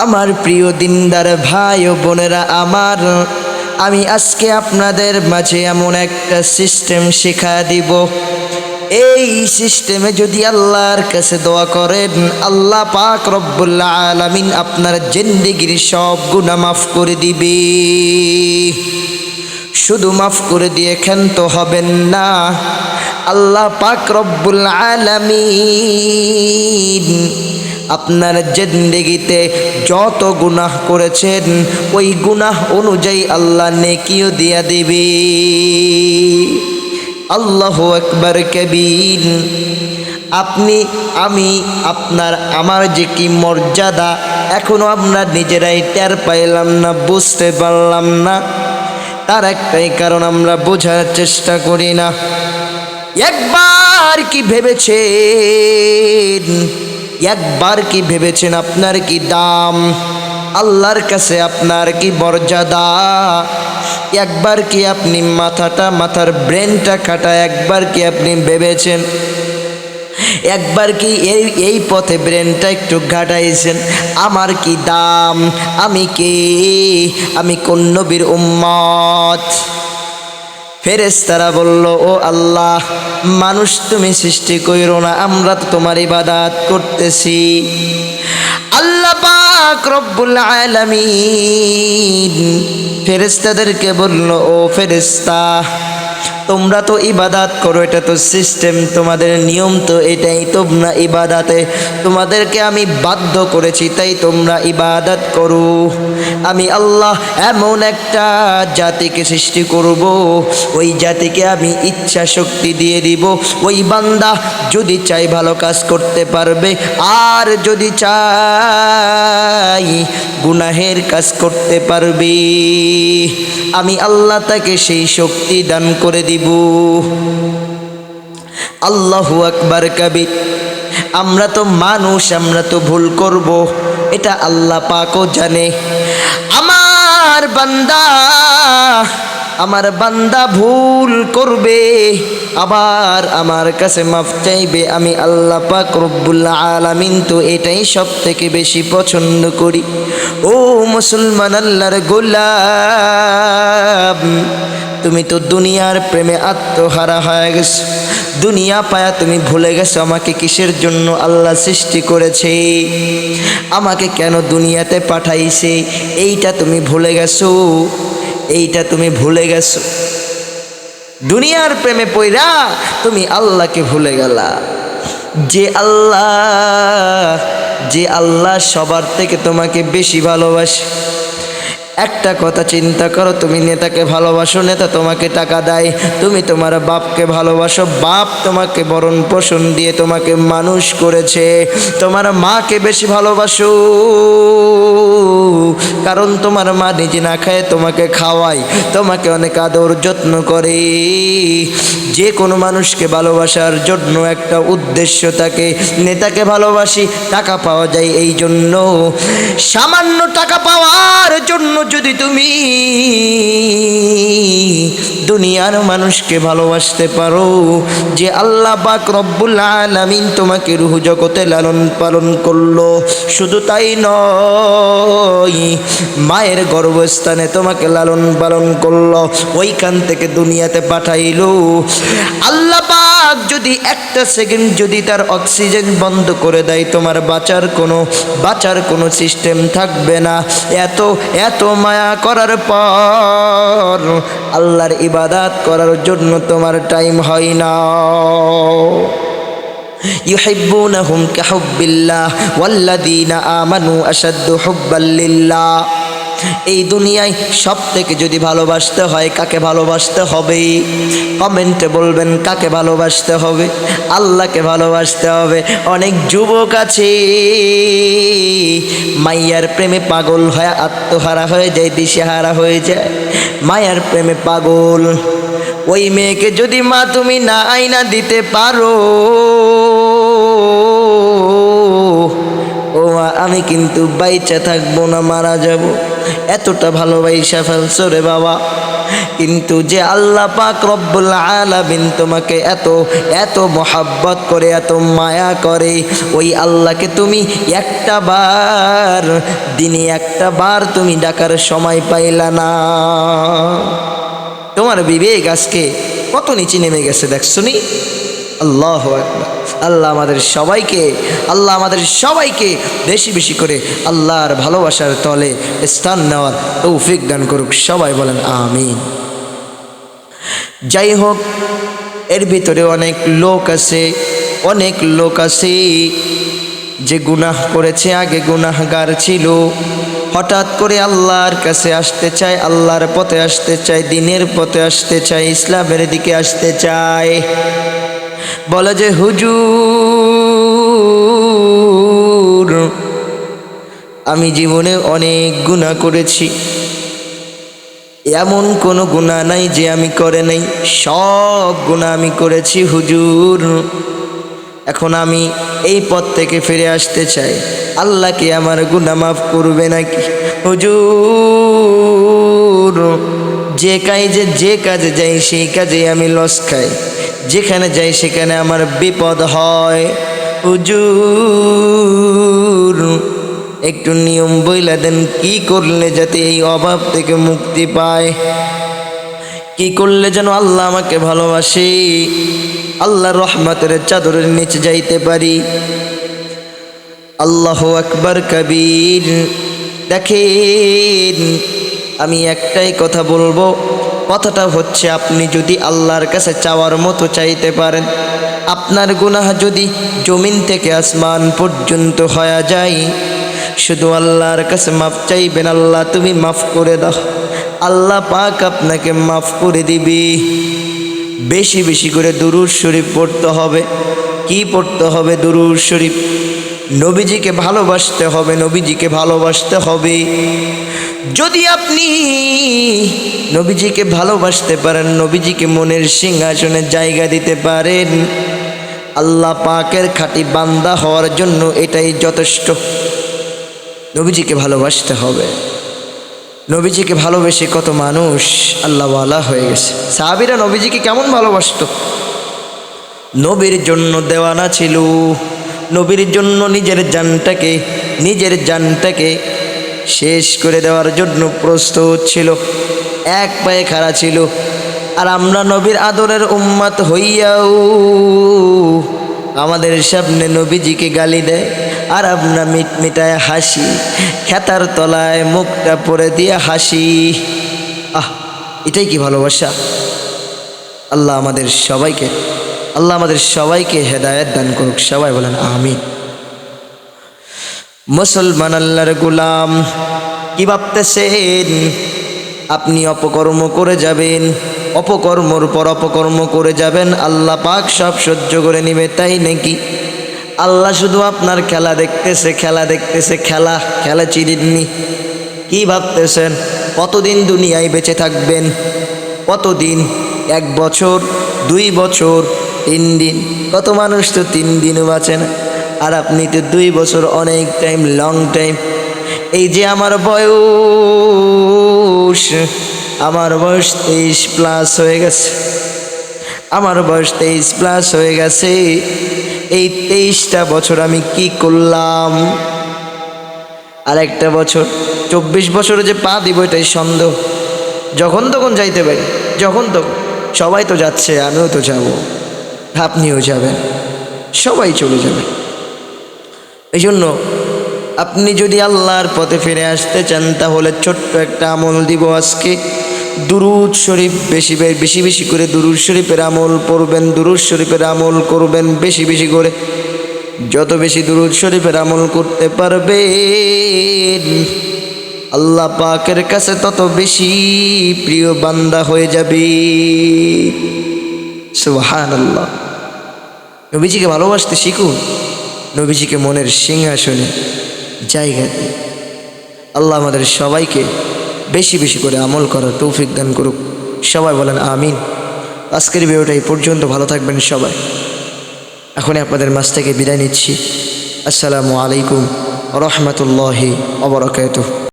আমার প্রিয় দিনদার ভাই ও বোনেরা আমার, আমি আজকে আপনাদের মাঝে এমন একটা সিস্টেম শেখা দিব। এই সিস্টেমে যদি আল্লাহর কাছে দোয়া করেন, আল্লাহ পাক রব্বুল আলামিন আপনার জিন্দেগির সব গুনাহ মাফ করে দিবে। শুধু মাফ করে দিয়ে ক্ষান্ত হবেন না, আল্লাহ পাক রব্বুল আলামিন আপনার জিন্দেগিতে যত গুনাহ করেছেন ওই গুনাহ অনুযায়ী আল্লাহ নেকিও দিয়া দিবে। আল্লাহু আকবার কবীর। আপনি, আমি, আপনার, আমার যে কি মর্যাদা এখনো আমরা নিজেরাই টের পাইলাম না, বুঝতে পারলাম না। তার একটাই কারণ, আমরা বোঝার চেষ্টা করি না। একবার কি ভেবেছেন, একবার কি ভেবেছেন আপনার কি দাম, আল্লাহর কাছে আপনার কি মর্যাদা? একবার কি আপনি মাথার ব্রেনটা খাটা একবার কি আপনি ভেবেছেন? একবার কি এই পথে ব্রেনটা একটু ঘাটাইছেন? আমার কি দাম, আমি কে, আমি কোন নবীর উম্মত? ফেরেশতারা বলল, ও আল্লাহ, মানুষ তুমি সৃষ্টি কইরো না, আমরা তো তোমার ইবাদত করতেছি। আল্লাহ পাক রব্বুল আলামিন ফেরেশতাদেরকে বলল, ও ফেরেশতা, তোমরা তো ইবাদত করো, এটা তো সিস্টেম, তোমাদের নিয়ম তো এটাই, তোমরা ইবাদতে তোমাদেরকে আমি বাধ্য করেছি, তাই তোমরা ইবাদত করো। আমি আল্লাহ এমন একটা জাতিকে সৃষ্টি করব, ওই জাতিকে আমি ইচ্ছা শক্তি দিয়ে দিব। ওই বান্দা যদি চাই ভালো কাজ করতে পারবে, আর যদি চাই গুনাহের কাজ করতে পারবে। আমি আল্লাহ তাকে সেই শক্তি দান করে দিব। আল্লাহু আকবার কবীর। আমরা তো মানুষ, আমরা তো ভুল করব, এটা আল্লাহ পাকও জানে। আমার বান্দা ভুল করবে, আবার আমার কাছে মাফ চাইবে। আমি আল্লাহ পাক রব্বুল আলামিন তো এটাই সব থেকে বেশি পছন্দ করি। ও মুসলমান, আল্লাহর গোলাম, তুমি তো দুনিয়ার প্রেমে আত্মহারা হয়ে গেছো। দুনিয়া পায়া তুমি ভুলে গেছো আমাকে কিসের জন্য আল্লাহ সৃষ্টি করেছে, আমাকে কেন দুনিয়াতে পাঠাইছে, এইটা তুমি ভুলে গেছো, এইটা তুমি ভুলে গেছো। দুনিয়ার প্রেমে পইরা তুমি আল্লাহকে ভুলে গেলা। যে আল্লাহ সবার থেকে তোমাকে বেশি ভালোবাসে। একটা কথা চিন্তা করো, তুমি নেতাকে ভালোবাসো, নেতা তোমাকে টাকা দেয়। তুমি তোমার বাপকে ভালোবাসো, বাপ তোমাকে ভরণ পোষণ দিয়ে তোমাকে মানুষ করেছে। তোমার মাকে বেশি ভালোবাসো, কারণ তোমার মা নিজে না খায় তোমাকে খাওয়ায়, তোমাকে অনেক আদর যত্ন করে। যে কোনো মানুষকে ভালোবাসার জন্য একটা উদ্দেশ্য থাকে। নেতাকে ভালোবাসি, টাকা পাওয়া যায় এই জন্য। সামান্য টাকা পাওয়ার জন্য যদি তুমি দুনিয়ার মানুষকে ভালোবাসতে পারো, যে আল্লাহ পাক রব্বুল আলামিন তোমাকে রূহ জগতে লালন পালন করলো, শুধু তাই নয়, মায়ের গর্ভস্থানে তোমাকে লালন পালন করলো, ওইখান থেকে দুনিয়াতে পাঠাইলো। আল্লাহ পাক যদি একটা সেকেন্ড যদি তার অক্সিজেন বন্ধ করে দেয়, তোমার বাঁচার কোনো সিস্টেম থাকবে না। এত মায়া করার পর আল্লাহর ইবাদত করার জন্য তোমার টাইম হয় না। ইউহিব্বুনাহুম কাহুব্বিল্লাহ ওয়াল্লাযীনা আমানু আশাদ্দু হুব্বাল লিল্লাহ। এই দুনিয়ায় সব থেকে যদি ভালোবাসতে হয়, কাকে ভালোবাসতে হবে? কমেন্টে বলবেন কাকে ভালোবাসতে হবে? আল্লাহকে ভালোবাসতে হবে। অনেক যুবক আছে মাইয়ার প্রেমে পাগল হয়ে আত্মহারা হয়ে যায়, দিশেহারা হয়ে যায়, মায়ার প্রেমে পাগল। ওই মেয়েকে যদি মা তুমি না আইনা দিতে পারো, ও আমি কিন্তু বাইচা থাকবো না, মারা যাব। এতটা ভালোবাসা ফেলছো রে বাবা। কিন্তু যে আল্লাহ পাক রব্বুল আলামিন তোমাকে এত এত মহাব্বত করে, এত মায়া করে, ওই আল্লাহকে তুমি একটা বার, দিনে একটা বার তুমি ডাকার সময় পাইলা না। তোমার বিবেক আজকে কত নিচে নেমে গেছে দেখছো নি? আল্লাহু আকবার। আল্লাহ আমাদের সবাইকে বেশি বেশি করে আল্লাহর ভালোবাসার তলে স্থান নেওয়ার তৌফিক দান করুক। সবাই বলেন আমিন। যাই হোক, এর ভিতরে অনেক লোক আছে যে গুনাহ করেছে, আগে গুনাহগার ছিল, হঠাৎ করে আল্লাহর কাছে আসতে চায়, আল্লাহর পথে আসতে চায়, দ্বীনের পথে আসতে চায়, ইসলামের দিকে আসতে চায়। বলে যে হুজুর, আমি জীবনে অনেক গুনাহ করেছি, এমন কোনো গুনাহ নাই যে আমি করে নাই, সব গুনাহ আমি করেছি হুজুর। এখন আমি এই পথ থেকে ফিরে আসতে চাই, আল্লাহ কি আমার গুনাহ মাফ করবে নাকি? হুজুর, যে কাজে যাই সেই কাজে আমি লস খাই, যেখানে যাই সেখানে আমার বিপদ হয়। হুজুর, একটু নিয়ম বইলা দেন, কি করলে যাতে এই অভাব থেকে মুক্তি পায়, কি করলে যেন আল্লাহ আমাকে ভালোবাসে, আল্লাহর রহমতের চাদরের নিচে যাইতে পারি। আল্লাহু আকবার কবীর। দেখেন, আমি একটাই কথা বলবো, কথাটা হচ্ছে আপনি যদি আল্লাহর কাছে চাওয়ার মতো চাইতে পারেন, আপনার গুনাহ যদি জমিন থেকে আসমান পর্যন্ত হয়ে যায়, শুধু আল্লাহর কাছে মাফ চাইবেন, আল্লাহ তুমি মাফ করে দাও, আল্লাহ পাক আপনাকে মাফ করে দিবি। বেশি বেশি করে দুরূদ শরীফ পড়তে হবে। কি পড়তে হবে? দুরূদ শরীফ। নবীজিকে ভালোবাসতে হবে, নবীজিকে ভালোবাসতে হবে। যদি আপনি নবীজিকে ভালোবাসতে পারেন, নবীজিকে মনের সিংহাসনে জায়গা দিতে পারেন, আল্লাহ পাকের খাঁটি বান্দা হওয়ার জন্য এটাই যথেষ্ট। নবীজিকে ভালোবাসতে হবে। নবীজিকে ভালোবেসে কত মানুষ আল্লাহওয়ালা হয়ে গেছে। সাহাবীরা নবীজিকে কেমন ভালোবাসতো, নবীর জন্য দেওয়ানা ছিল, নবীর জন্য নিজের জানটাকে শেষ করে দেওয়ার জন্য প্রস্তুত ছিল, এক পায়ে খাড়া ছিল। আর আমরা নবীর আদরের উম্মত হইয়াও আমাদের সামনে নবীজিকে গালি দেয়, আর আমরা মিটমিটায় হাসি, খেতার তলায় মুখটা পরে দিয়ে হাসি। এটাই কি ভালোবাসা? আল্লাহ আমাদের সবাইকে হেদায়েত দান করুক। সবাই বলেন আমিন। মুসলমান আল্লাহর গোলাম, কি ভাবতেছেন আপনি অপকর্ম করে যাবেন, অপকর্মর পর অপকর্ম করে যাবেন, আল্লাহ পাক সব সহ্য করে নিবে তাই নাকি? আল্লাহ শুধু আপনার খেলা দেখতেছে, খেলা চিনেননি। কি ভাবতেছেন কতদিন দুনিয়ায় বেঁচে থাকবেন? কতদিন? 1 বছর, 2 বছর, 3 দিন। কত মানুষ তো 3 দিনও বাঁচে না, আর আপনি তো 2 বছর, অনেক টাইম, লং টাইম। এই যে আমার বয়স 23+ হয়ে গেছে, আমার বয়স 23+ হয়ে গেছে। এই 23টা বছর আমি কি করলাম? আর একটা বছর 24 বছরে যে পা দিব এটাই সন্দেহ। যখন তখন যাইতে পারি, যখন তখন। সবাই তো যাচ্ছে, আমিও তো যাব, আপনিও যাবেন, সবাই চলে যাবে। এই জন্য আপনি যদি আল্লাহর পথে ফিরে আসতে চান, তাহলে ছোট্ট একটা আমল দিব আজকে। দুরূদ শরীফ বেশি বেশি করে দুরূদ শরীফের আমল পড়বেন, দুরূদ শরীফের আমল করবেন বেশি বেশি করে। যত বেশি দুরূদ শরীফের আমল করতে পারবেন, আল্লাহ পাকের কাছে তত বেশি প্রিয় বান্দা হয়ে যাবে। সুবহানাল্লাহ। নবীজিকে ভালোবাসতে শিখুন, নবীজিকে মনের সিংহাসনে জায়গা দিন। আল্লাহ আমাদের সবাইকে বেশি বেশি করে আমল করার তৌফিক দান করুক। সবাই বলেন আমিন। আজকের ভিডিওটা এই পর্যন্ত। ভালো থাকবেন সবাই। এখনই আপনাদের মাঝ থেকে বিদায় নিচ্ছি। আসসালামু আলাইকুম রহমতুল্লাহি ওয়া বারাকাতুহু।